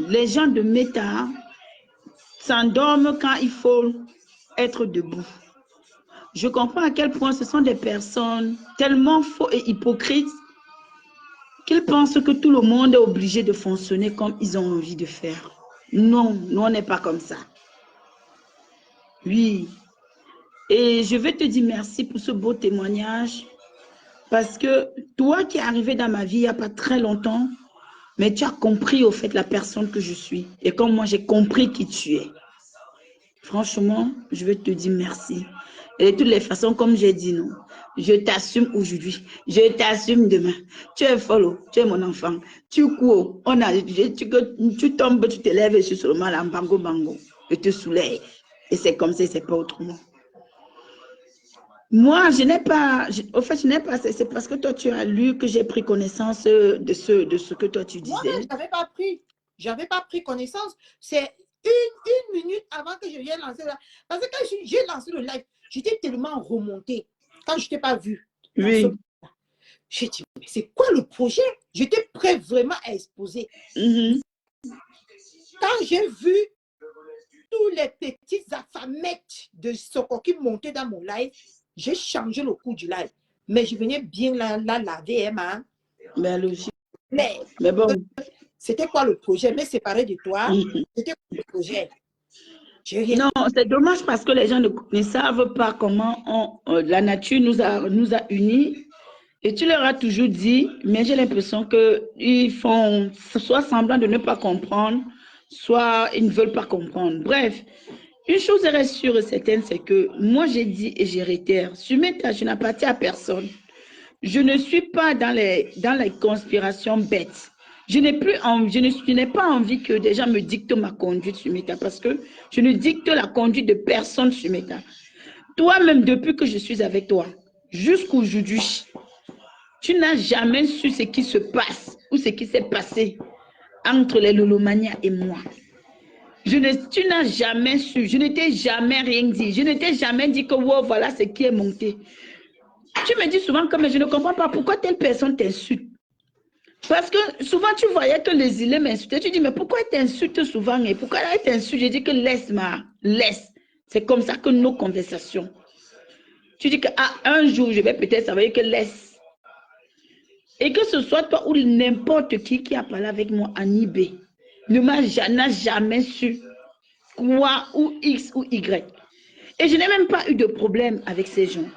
les gens de Meta s'endorment quand il faut être debout. Je comprends à quel point ce sont des personnes tellement faux et hypocrites qu'ils pensent que tout le monde est obligé de fonctionner comme ils ont envie de faire. Non, nous on n'est pas comme ça. Oui. Et je vais te dire merci pour ce beau témoignage parce que toi qui es arrivé dans ma vie il n'y a pas très longtemps, mais tu as compris au fait la personne que je suis. Et comme moi j'ai compris qui tu es. Franchement, je vais te dire merci. Et de toutes les façons, comme j'ai dit, non, je t'assume aujourd'hui, je t'assume demain. Tu es folle, tu es mon enfant. Tu cours, tu tombes, tu te lèves et je suis seulement là, bango, bango. Je te soulève. Et c'est comme ça, c'est pas autrement. Moi, je n'ai pas, au fait, je n'ai pas, c'est parce que toi, tu as lu que j'ai pris connaissance de ce que toi, tu disais. Moi, je n'avais pas pris connaissance. C'est une minute avant que je vienne lancer là. Parce que quand j'ai lancé le live, j'étais tellement remontée. Quand je ne t'ai pas vu. Oui. J'ai dit, mais c'est quoi le projet? J'étais prêt vraiment à exposer. Quand j'ai vu tous les petites affamettes de Soko qui montaient dans mon live, j'ai changé le cours du live. Mais je venais bien la laver, Emma. Mais bon. C'était quoi le projet? Mais séparé de toi, c'était quoi le projet? Non, c'est dommage parce que les gens ne savent pas comment la nature nous a unis. Et tu leur as toujours dit, mais j'ai l'impression qu'ils font soit semblant de ne pas comprendre, soit ils ne veulent pas comprendre. Bref, une chose est sûre et certaine, c'est que moi j'ai dit et je réitère, sur Meta, je n'appartiens à personne. Je ne suis pas dans les conspirations bêtes. Je n'ai pas envie que des gens me dictent ma conduite sur Meta parce que je ne dicte la conduite de personne sur Meta. Toi-même, depuis que je suis avec toi, jusqu'aujourd'hui, tu n'as jamais su ce qui se passe ou ce qui s'est passé entre les Lolomania et moi. Tu n'as jamais su, je ne t'ai jamais rien dit. Je ne t'ai jamais dit que wow, voilà ce qui est monté. Tu me dis souvent que mais je ne comprends pas pourquoi telle personne t'insulte. Parce que souvent tu voyais que les îles m'insultaient. Tu dis mais pourquoi elle t'insulte souvent et pourquoi elle t'insulte? Je dis que laisse. C'est comme ça que nos conversations. Tu dis qu'un jour je vais peut-être savoir que laisse. Et que ce soit toi ou n'importe qui a parlé avec moi en IB, n'a jamais su quoi ou X ou Y. Et je n'ai même pas eu de problème avec ces gens.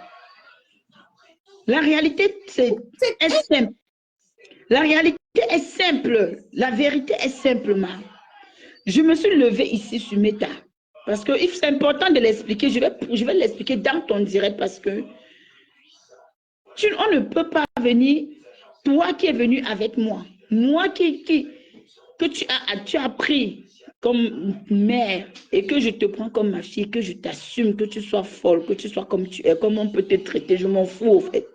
La réalité, est simple. La réalité est simple. La vérité est simplement. Je me suis levée ici sur Meta. Parce que c'est important de l'expliquer. Je vais l'expliquer dans ton direct parce que on ne peut pas venir, toi qui es venu avec moi, moi que tu as pris comme mère et que je te prends comme ma fille, que je t'assume, que tu sois folle, que tu sois comme tu es, comment on peut te traiter, je m'en fous au fait.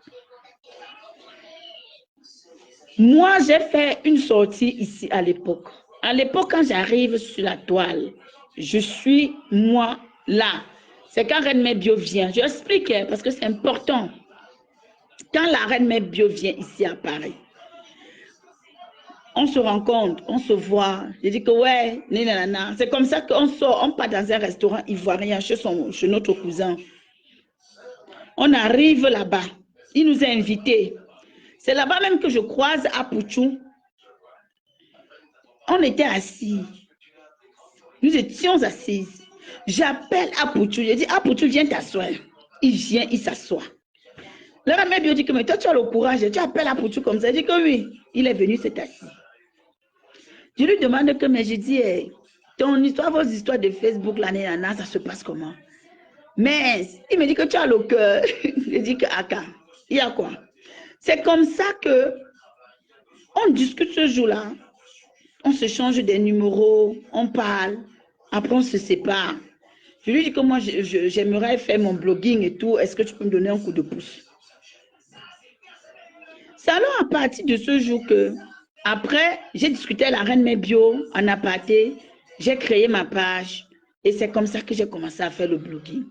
Moi, j'ai fait une sortie ici à l'époque. À l'époque, quand j'arrive sur la toile, je suis moi là. C'est quand Reine Mère Bio vient. Je explique parce que c'est important. Quand la Reine Mère Bio vient ici à Paris, on se rencontre, on se voit. Je dis que ouais, c'est comme ça qu'on sort, on part dans un restaurant ivoirien chez notre cousin. On arrive là-bas. Il nous a invités. C'est là-bas même que je croise Apouchou. On était assis. Nous étions assises. J'appelle Apouchou. Je dis, Apouchou, viens t'asseoir. Il vient, il s'assoit. Le Reine Bio dit que mais toi, tu as le courage. Tu appelles Apouchou comme ça. Je dis que oui, il est venu, s'est assis. Je lui demande que, mais je dis, hey, ton histoire, vos histoires de Facebook, l'année, ça se passe comment? Mais il me dit que tu as le cœur. Je dis que, Aka, il y a quoi? C'est comme ça que on discute ce jour-là. On se change des numéros, on parle. Après, on se sépare. Je lui dis que moi, j'aimerais faire mon blogging et tout. Est-ce que tu peux me donner un coup de pouce? C'est alors à partir de ce jour que, après, j'ai discuté à la Reine Mère Bio en aparté. J'ai créé ma page. Et c'est comme ça que j'ai commencé à faire le blogging.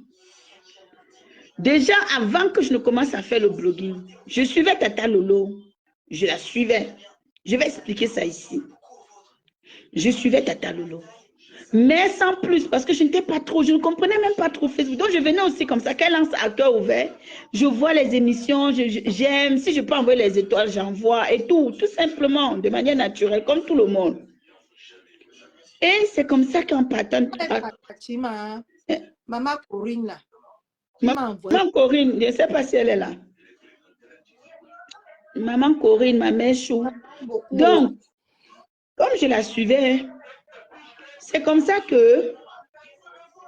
Déjà, avant que je ne commence à faire le blogging, je suivais Tata Lolo. Je la suivais. Je vais expliquer ça ici. je suivais Tata Lolo. Mais sans plus, parce que je n'étais pas trop, je ne comprenais même pas trop Facebook. Donc, je venais aussi comme ça, qu'elle lance à cœur ouvert. Je vois les émissions, j'aime. Si je peux envoyer les étoiles, j'envoie et tout simplement, de manière naturelle, comme tout le monde. Et c'est comme ça qu'en partant... Maman Corinne, là. Maman Corinne, je ne sais pas si elle est là. Maman Corinne, ma mère chou. Donc, comme je la suivais, c'est comme ça que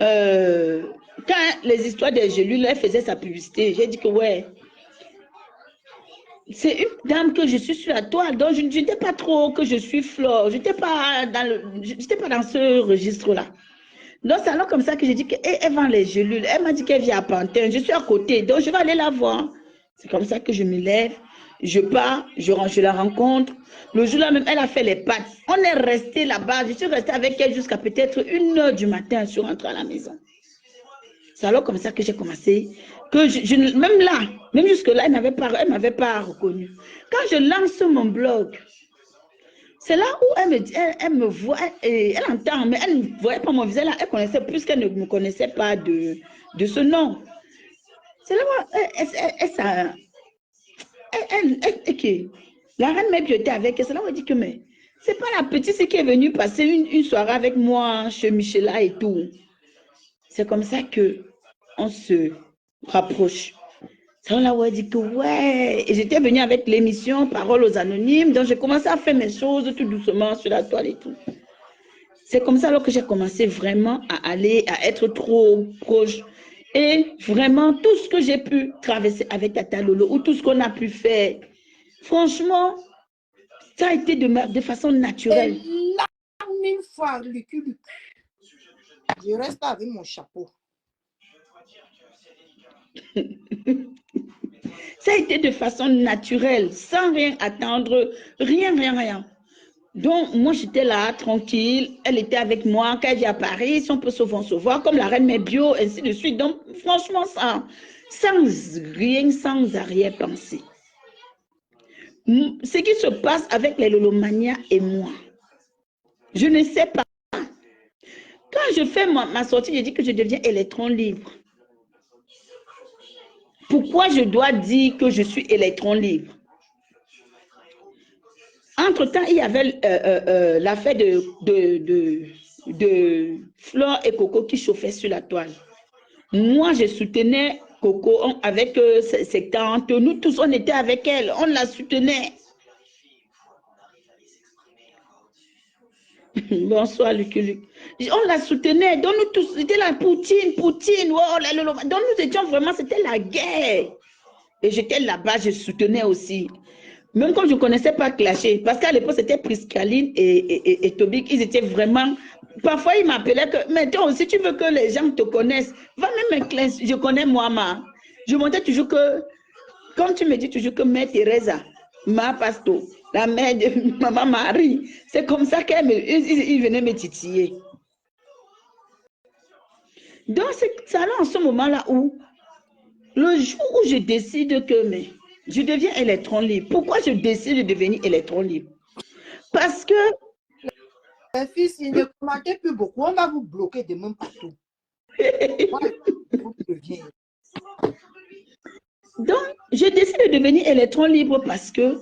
quand les histoires des gélules, elle faisait sa publicité, j'ai dit que ouais, c'est une dame que je suis sur la toile, donc je n'étais pas trop que je suis Flore, je n'étais pas dans ce registre-là. Donc c'est alors comme ça que j'ai dit qu'elle vend les gélules. Elle m'a dit qu'elle vient à Pantin, je suis à côté, donc je vais aller la voir. C'est comme ça que je me lève, je pars, je la rencontre. Le jour-là même, elle a fait les pattes. On est resté là-bas, je suis restée avec elle jusqu'à peut-être 1h du matin, je suis rentrée à la maison. C'est alors comme ça que j'ai commencé, que même là, même jusque-là, elle ne m'avait pas reconnue. Quand je lance mon blog, c'est là où elle me voit, elle entend, mais elle ne voyait pas mon visage là, elle connaissait plus qu'elle ne me connaissait pas de ce nom. C'est là où la reine m'a était avec elle, c'est là où elle dit que mais c'est pas la petite qui est venue passer une soirée avec moi chez Michela et tout. C'est comme ça que on se rapproche. C'est là où elle dit que ouais. Et j'étais venue avec l'émission Paroles aux Anonymes, donc j'ai commencé à faire mes choses tout doucement sur la toile et tout. C'est comme ça alors que j'ai commencé vraiment à être trop proche. Et vraiment, tout ce que j'ai pu traverser avec Tata Lolo, ou tout ce qu'on a pu faire, franchement, ça a été de façon naturelle. Et là, une fois, je reste avec mon chapeau. Ça a été de façon naturelle, sans rien attendre, rien. Donc, moi, j'étais là, tranquille. Elle était avec moi. Quand elle vient à Paris, si on peut se voir, comme la reine met bio, ainsi de suite. Donc, franchement, sans rien, sans arrière-pensée. Ce qui se passe avec les Lolomania et moi, je ne sais pas. Quand je fais ma sortie, je dis que je deviens électron libre. Pourquoi je dois dire que je suis électron libre? Entre-temps, il y avait l'affaire de Flore et Coco qui chauffaient sur la toile. Moi, je soutenais Coco avec ses tantes. Nous tous, on était avec elle. On la soutenait. Bonsoir, Luc. On la soutenait. Donc, nous tous, c'était la Poutine. Oh, donc, nous étions vraiment, c'était la guerre. Et j'étais là-bas, je soutenais aussi. Même quand je ne connaissais pas Clashé, parce qu'à l'époque, c'était Priscaline et Tobik, ils étaient vraiment... Parfois, ils m'appelaient que, mais toi aussi, tu veux que les gens te connaissent, va même m'éclaircir. Je connais moi, je montais toujours que, comme tu me dis toujours que Mère Teresa, ma pasto, la mère de Maman Marie, c'est comme ça qu'ils venaient me titiller. Donc, c'est là en ce moment-là où, le jour où je décide que, mais, je deviens électron libre. Pourquoi je décide de devenir électron libre? Parce que... Les filles, si ne commentez plus beaucoup, on va vous bloquer de même partout. Donc, je décide de devenir électron libre parce que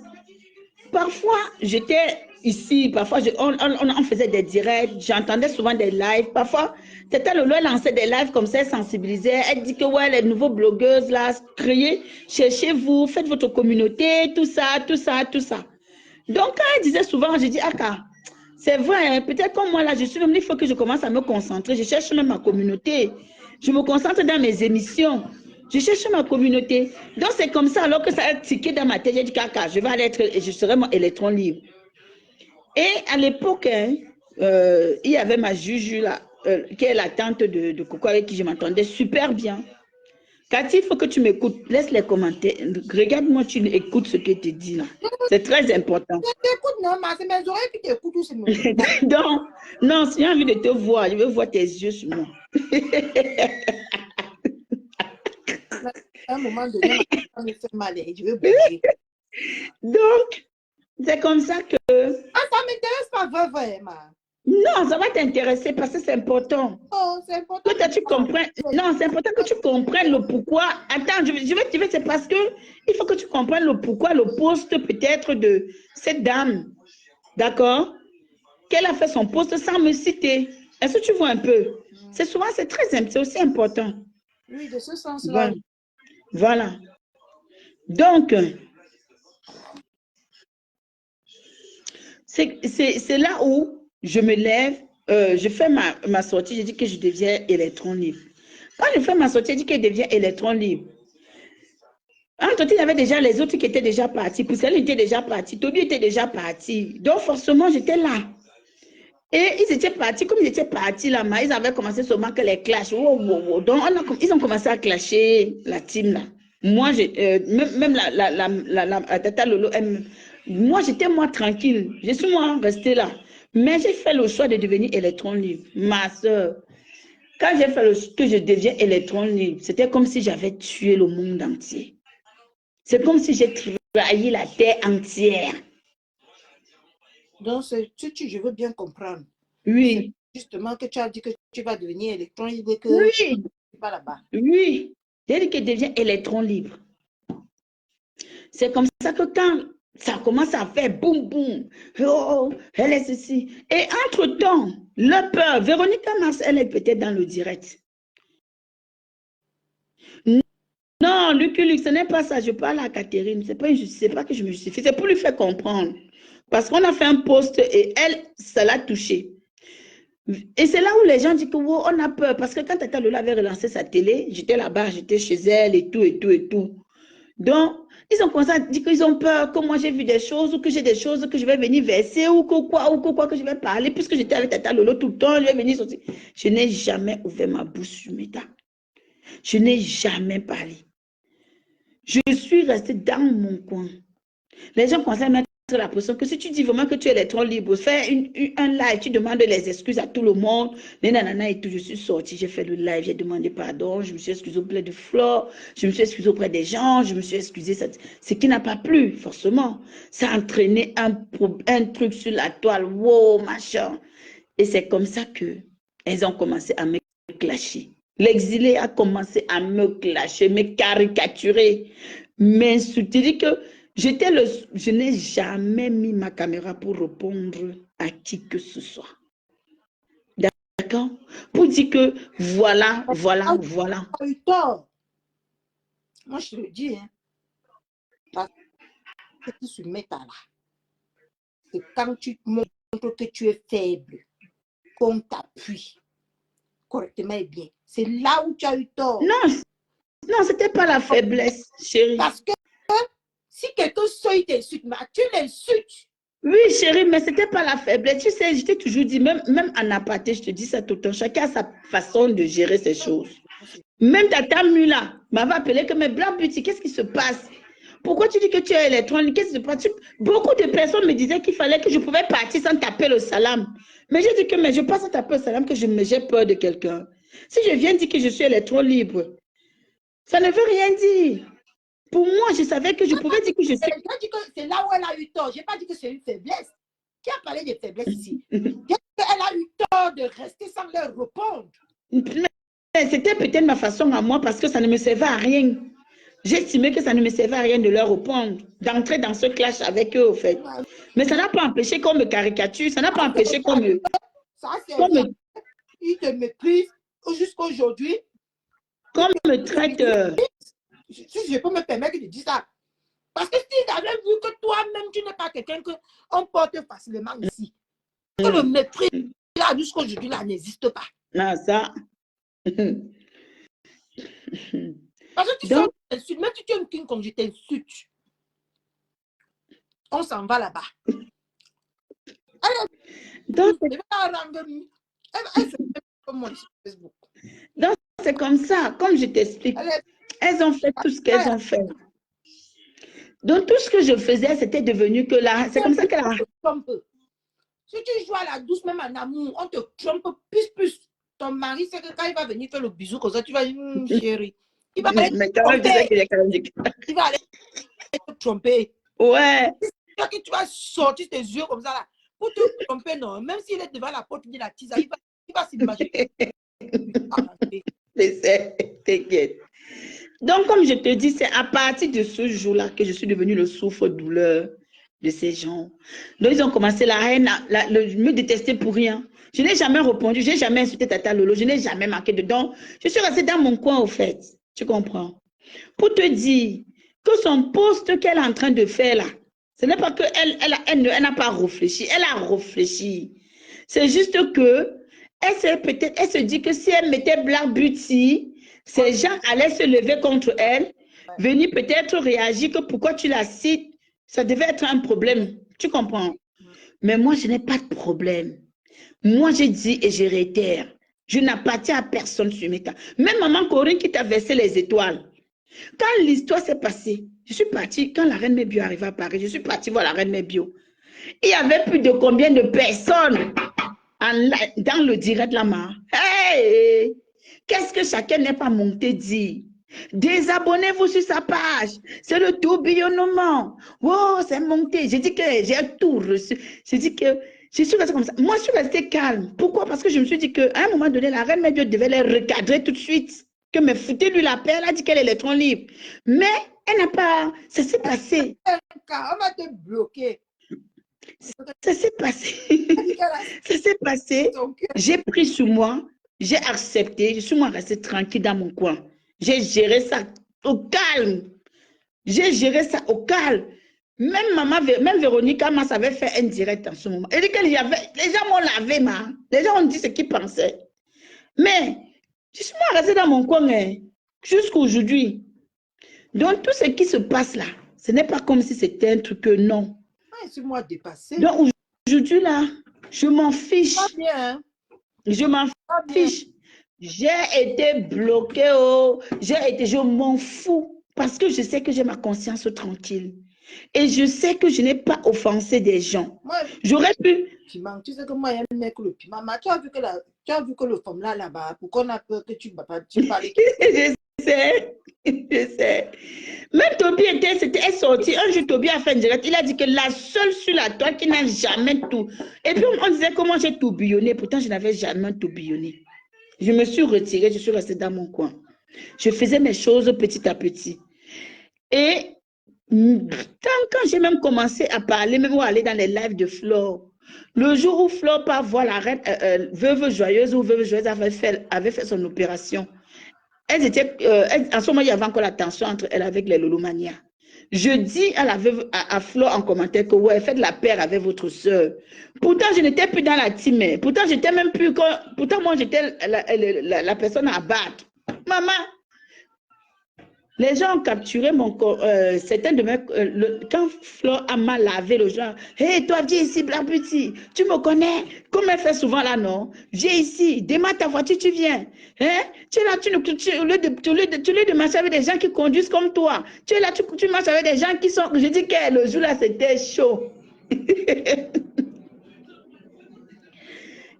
parfois, j'étais ici, parfois, on faisait des directs, j'entendais souvent des lives. Parfois, c'était le loi lançait des lives comme ça, elle sensibilisait. Elle dit que ouais, les nouveaux blogueuses là, créez, cherchez-vous, faites votre communauté, tout ça. Donc, quand elle disait souvent, je dis, Aka, c'est vrai, hein, peut-être comme moi là, je suis même, il faut que je commence à me concentrer. Je cherche même ma communauté. Je me concentre dans mes émissions. Je cherche ma communauté. Donc, c'est comme ça, alors que ça a tiqué dans ma tête, j'ai dit, Kaka, je vais aller je serai mon électron libre. Et à l'époque, hein, il y avait ma Juju là, qui est la tante de Coco, avec qui je m'entendais super bien. Cathy, il faut que tu m'écoutes. Laisse les commentaires. Regarde-moi, tu écoutes ce que tu dis là. C'est très important. Je t'écoute, non, mais c'est mes oreilles qui t'écoutent ou c'est mon... Donc, non, si j'ai envie de te voir, je veux voir tes yeux sur moi. À un moment donné, ça me fait mal et je vais bouger. Donc, c'est comme ça que... Ah, ça ne m'intéresse pas, vrai, ma. Non, ça va t'intéresser parce que c'est important. Oh, c'est important. Que tu comprennes. Non, c'est important que tu comprennes le pourquoi. Attends, je vais te dire, c'est parce que il faut que tu comprennes le pourquoi, le poste peut-être de cette dame. D'accord? Qu'elle a fait son poste sans me citer. Est-ce que tu vois un peu? C'est souvent, c'est aussi important. Oui, de ce sens-là. Voilà. Voilà. Donc, c'est là où je me lève, je fais ma sortie, je dis que je deviens électron libre. Quand je fais ma sortie, je dis que je deviens électron libre. Entre-temps, il y avait déjà les autres qui étaient déjà partis. Pousselle était déjà parti. Toby était déjà parti. Donc, forcément, j'étais là. Et ils étaient partis. Comme ils étaient partis là, ils avaient commencé seulement que les clashs. Wow, wow, wow. Donc, ils ont commencé à clasher la team là. Moi, même la Tata Lolo, moi, j'étais moi tranquille. Je suis moi restée là. Mais j'ai fait le choix de devenir électron libre. Ma soeur, quand j'ai fait que je deviens électron libre, c'était comme si j'avais tué le monde entier. C'est comme si j'ai trahi la terre entière. Donc, je veux bien comprendre. Oui. Justement, que tu as dit que tu vas devenir électron libre et que oui. tu ne pas là-bas. Oui. J'ai dit que je deviens électron libre. C'est comme ça que quand ça commence à faire boum, boum, oh, elle est ceci. Et entre-temps, le peur, Véronica Mars, elle est peut-être dans le direct. Non, Luc, ce n'est pas ça. Je parle à Catherine. C'est pas que je me justifie. C'est pour lui faire comprendre. Parce qu'on a fait un post et elle, ça l'a touché. Et c'est là où les gens disent que oh, on a peur. Parce que quand Tata Lola avait relancé sa télé, j'étais là-bas, j'étais chez elle et tout, et tout, et tout. Donc, ils ont commencé à dire qu'ils ont peur, que moi j'ai vu des choses, ou que j'ai des choses que je vais venir verser, ou que quoi, que je vais parler. Puisque j'étais avec Tata Lolo tout le temps, je vais venir sortir. Je n'ai jamais ouvert ma bouche sur Meta. Je n'ai jamais parlé. Je suis restée dans mon coin. Les gens commencent à mettre la pression que si tu dis vraiment que tu es électron libre, fais un live, tu demandes les excuses à tout le monde, les nanana et tout. Je suis sortie, j'ai fait le live, j'ai demandé pardon, je me suis excusée auprès de Flore, je me suis excusée auprès des gens, je me suis excusée, ce qui n'a pas plu, forcément. Ça a entraîné un truc sur la toile, wow, machin. Et c'est comme ça que elles ont commencé à me clasher. L'exilé a commencé à me clasher, me caricaturer, m'insulter, que je n'ai jamais mis ma caméra pour répondre à qui que ce soit. D'accord? Pour dire que voilà. Tu as eu tort. Moi, je te le dis, hein. Parce que tu se mets là. C'est quand tu te montres que tu es faible, qu'on t'appuie correctement et bien. C'est là où tu as eu tort. Non, ce n'était pas la faiblesse, chérie. Parce que si quelqu'un t'insulte, tu l'insultes. Oui, chérie, mais ce n'était pas la faiblesse. Tu sais, je t'ai toujours dit, même en aparté, je te dis ça tout le temps, chacun a sa façon de gérer ces choses. Même Tata Mula m'avait appelé que, mais Blanc Beauty, qu'est-ce qui se passe? Pourquoi tu dis que tu es électronique? Qu'est-ce qui se passe? Beaucoup de personnes me disaient qu'il fallait que je pouvais partir sans taper le salam. Mais j'ai dit que mais je passe sans taper le salam, que j'ai peur de quelqu'un. Si je viens dire que je suis électron libre, ça ne veut rien dire. Pour moi, je savais que je pouvais dire que je suis... C'est là où elle a eu tort. Je n'ai pas dit que c'est une faiblesse. Qui a parlé de faiblesse ici? Elle a eu tort de rester sans leur répondre. C'était peut-être ma façon à moi parce que ça ne me servait à rien. J'estimais que ça ne me servait à rien de leur répondre, d'entrer dans ce clash avec eux, au fait. Mais ça n'a pas empêché qu'on me caricature, ça n'a pas empêché qu'on me... Ils te méprisent jusqu'à aujourd'hui. Qu'on me traite... Si je peux me permettre de dire ça. Parce que s'ils avaient vu que toi-même, tu n'es pas quelqu'un qu'on porte facilement ici. Que le mépris, là, jusqu'à aujourd'hui, là, n'existe pas. Non, ça... Parce que tu sens t'insultes, même si tu es une king comme je t'insulte. On s'en va là-bas. Donc, c'est comme ça, comme je t'explique. Elles ont fait tout ce qu'elles ont fait. Donc, tout ce que je faisais, c'était devenu que là, c'est comme ça que là. Si tu joues à la douce, même en amour, on te trompe plus. Ton mari, c'est que quand il va venir faire le bisou comme ça, tu vas dire, chérie. Il va aller te tromper. Ouais. Que tu vas sortir tes yeux comme ça là. Pour te tromper, non. Même s'il est devant la porte de la tisa, il va s'imaginer. T'inquiète. Donc, comme je te dis, c'est à partir de ce jour-là que je suis devenue le souffre-douleur de ces gens. Donc, ils ont commencé la haine, me détester pour rien. Je n'ai jamais répondu, je n'ai jamais insulté Tata Lolo, je n'ai jamais marqué dedans. Je suis restée dans mon coin, au fait. Tu comprends? Pour te dire que son poste qu'elle est en train de faire là, ce n'est pas qu'elle elle n'a pas réfléchi, elle a réfléchi. C'est juste que elle se dit que si elle mettait Black Beauty, ces gens allaient se lever contre elle, venir peut-être réagir que pourquoi tu la cites, ça devait être un problème. Tu comprends? Mais moi, je n'ai pas de problème. Moi, j'ai dit et je réitère, je n'appartiens à personne sur mes cas. Même maman Corinne qui t'a versé les étoiles. Quand l'histoire s'est passée, je suis partie, quand la reine Mébio arrivait à Paris, je suis partie voir la reine Mébio. Il y avait plus de combien de personnes dans le direct là-bas. Hey! Qu'est-ce que chacun n'est pas monté dire? Désabonnez-vous sur sa page. C'est le tourbillonnement. Wow, c'est monté. J'ai dit que j'ai tout reçu. J'ai dit que je suis restée comme ça. Moi, je suis restée calme. Pourquoi? Parce que je me suis dit qu'à un moment donné, la reine Mébio devait les recadrer tout de suite. Que me foutez-lui la paix. Elle a dit qu'elle est électron libre. Mais elle n'a pas... Ça s'est passé. On va te bloquer. Ça s'est passé. Ça s'est passé. J'ai pris sur moi. J'ai accepté. Je suis moi restée tranquille dans mon coin. J'ai géré ça au calme. J'ai géré ça au calme. Même maman, même Véronique Amas avait fait un direct en ce moment. Elle dit que les gens m'ont lavé, les gens ont dit ce qu'ils pensaient. Mais je suis moi restée dans mon coin jusqu'à aujourd'hui. Donc tout ce qui se passe là, ce n'est pas comme si c'était un truc que non. C'est moi dépassé. Donc aujourd'hui là, je m'en fiche. Pas bien. Je m'en fiche. J'ai été bloquée. Je m'en fous. Parce que je sais que j'ai ma conscience tranquille. Et je sais que je n'ai pas offensé des gens. J'aurais pu... Tu sais que moi, il y a un mec le piment. Tu as vu que le femme là-bas, pourquoi on a peur que tu parles? Je sais. Même Toby est sorti. Un jour, Toby a fait un direct. Il a dit que la seule sur la toile qui n'a jamais tout. Et puis, on disait comment j'ai tourbillonné. Pourtant, je n'avais jamais tourbillonné. Je me suis retirée. Je suis restée dans mon coin. Je faisais mes choses petit à petit. Et quand j'ai même commencé à parler, même à aller dans les lives de Flore, le jour où Flore part voir la reine Veuve Joyeuse ou Veuve Joyeuse avait fait son opération, en ce moment, il y avait encore la tension entre elle avec les Lolomania. Je dis à Flore en commentaire que ouais, faites la paire avec votre soeur. Pourtant, je n'étais plus dans la team. Pourtant, j'étais même plus. Pourtant, moi, j'étais la personne à battre. Maman, les gens ont capturé mon corps. Certains de mes. Quand Flore a mal lavé le genre, hé, toi, viens ici, Black Beauty. Tu me connais? Comme elle fait souvent là, non? Viens ici, démarre ta voiture, tu viens. Hein? Tu es là, au lieu de marcher avec des gens qui conduisent comme toi. Tu es là, tu marches avec des gens qui sont. Je dis que le jour là, c'était chaud.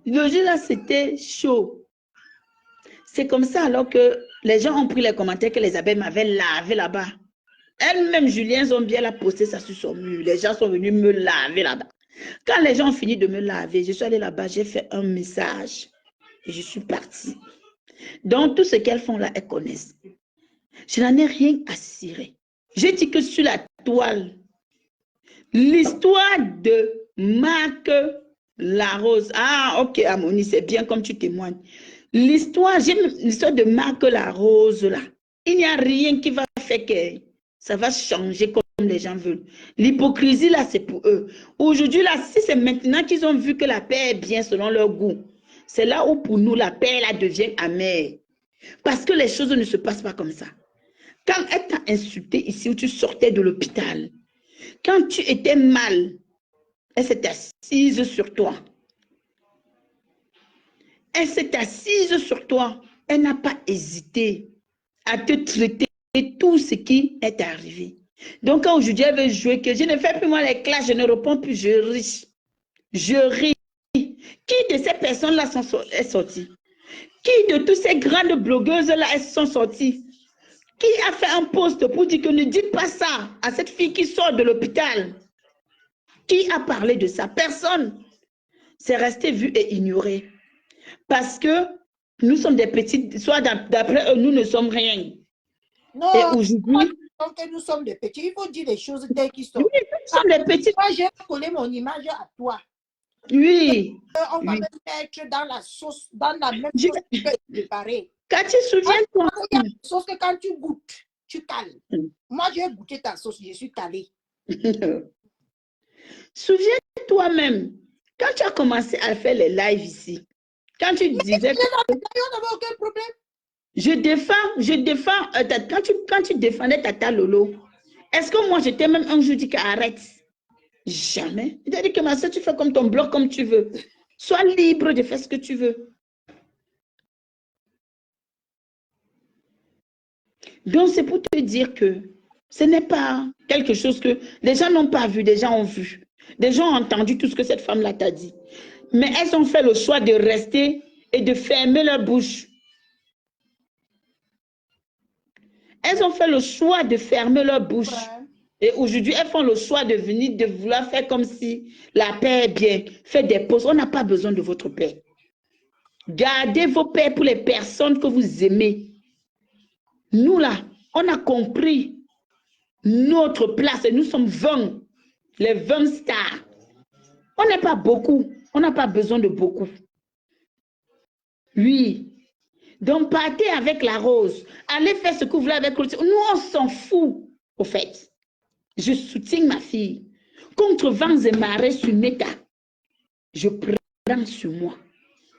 Le jour là, c'était chaud. C'est comme ça alors que les gens ont pris les commentaires que les abeilles m'avaient lavé là-bas. Elle-même, Julien Zombie, elle a posté ça sur son mur. Les gens sont venus me laver là-bas. Quand les gens ont fini de me laver, je suis allée là-bas, j'ai fait un message et je suis partie. Donc, tout ce qu'elles font là, elles connaissent. Je n'en ai rien à cirer. J'ai dit que sur la toile, l'histoire de Marc Larose. Ah, ok, Amoni, c'est bien comme tu témoignes. L'histoire de Marc Larose, là, il n'y a rien qui va faire que ça va changer comme les gens veulent. L'hypocrisie, là, c'est pour eux. Aujourd'hui, là, si c'est maintenant qu'ils ont vu que la paix est bien selon leur goût, c'est là où pour nous, la paix, là, devient amère. Parce que les choses ne se passent pas comme ça. Quand elle t'a insulté ici où tu sortais de l'hôpital, quand tu étais mal, elle s'est assise sur toi. Elle s'est assise sur toi. Elle n'a pas hésité à te traiter tout ce qui est arrivé. Donc, quand aujourd'hui elle veut jouer, que je ne fais plus moi les classes, je ne réponds plus, je ris. Je ris. Qui de ces personnes-là est sorti? Qui de toutes ces grandes blogueuses-là sont sorties? Qui a fait un post pour dire que ne dites pas ça à cette fille qui sort de l'hôpital? Qui a parlé de ça? Personne. c'est resté vu et ignoré. Parce que nous sommes des petites, soit d'après eux, nous ne sommes rien. Non, et aujourd'hui, que nous sommes des petits, il faut dire les choses telles qu'ils sont. Oui, nous sommes des petites. Moi, j'ai collé mon image à toi. Oui. On va me mettre dans la sauce, dans la même sauce que tu préparée. Cathy, souviens-toi. Il y a une sauce que quand tu goûtes, tu cales. Moi, j'ai goûté ta sauce, je suis calée. Souviens-toi même, quand tu as commencé à faire les lives ici, quand tu disais que... On n'avait aucun problème. Je défends, quand tu défendais Tata Lolo, est-ce que moi, je t'ai même un jour dit qu'arrête? Jamais. Je t'ai dit que ma soeur, tu fais comme ton blog, comme tu veux. Sois libre de faire ce que tu veux. Donc, c'est pour te dire que ce n'est pas quelque chose que les gens n'ont pas vu, des gens ont vu. Des gens ont entendu tout ce que cette femme-là t'a dit. Mais elles ont fait le choix de rester et de fermer leur bouche. Elles ont fait le choix de fermer leur bouche. Ouais. Et aujourd'hui, elles font le choix de venir, de vouloir faire comme si la paix est bien. Faites des pauses. On n'a pas besoin de votre paix. Gardez vos paix pour les personnes que vous aimez. Nous, là, on a compris notre place et nous sommes 20. Les 20 stars. On n'est pas beaucoup. On n'a pas besoin de beaucoup. Oui. Donc, partez avec la rose. Allez faire ce que vous voulez avec l'autre. Nous, on s'en fout, au fait. Je soutiens ma fille. Contre vents et marées sur Meta, je prends sur moi.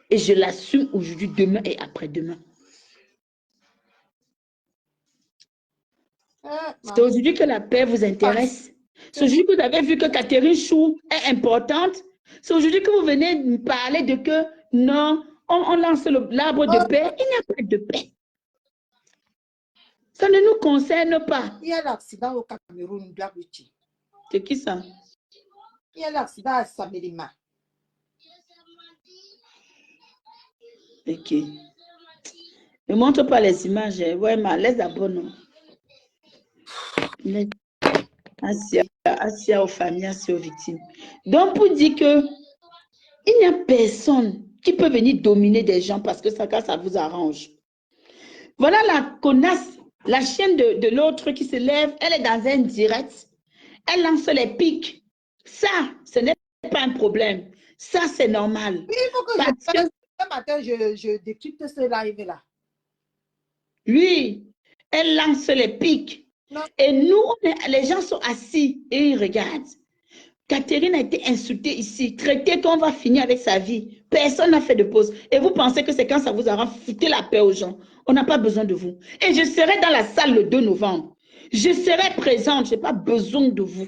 Et je l'assume aujourd'hui, demain et après-demain. C'est aujourd'hui que la paix vous intéresse. C'est aujourd'hui que vous avez vu que Catherine Chou est importante. C'est aujourd'hui que vous venez me parler de que non, on lance l'arbre de paix. Il n'y a pas de paix. Ça ne nous concerne pas. Il y a l'accident au Cameroun, Blabuti. C'est qui ça? Il y a l'accident à Samélima. Ok. Ne montre pas les images. Ouais, mais laisse d'abord, non. Assia aux familles, assia aux victimes. Donc, pour dire que il n'y a personne qui peut venir dominer des gens parce que ça vous arrange. Voilà la connasse, la chienne de l'autre qui se lève, elle est dans un direct, elle lance les pics. Ça, ce n'est pas un problème. Ça, c'est normal. Oui, il faut que ce matin, je décrypte ce live-là. Oui, elle lance les pics. Non. Et nous, les gens sont assis et ils regardent. Catherine a été insultée ici, traitée qu'on va finir avec sa vie. Personne n'a fait de pause. Et vous pensez que c'est quand ça vous arrange, foutez la paix aux gens. On n'a pas besoin de vous. Et je serai dans la salle le 2 novembre. Je serai présente, je n'ai pas besoin de vous.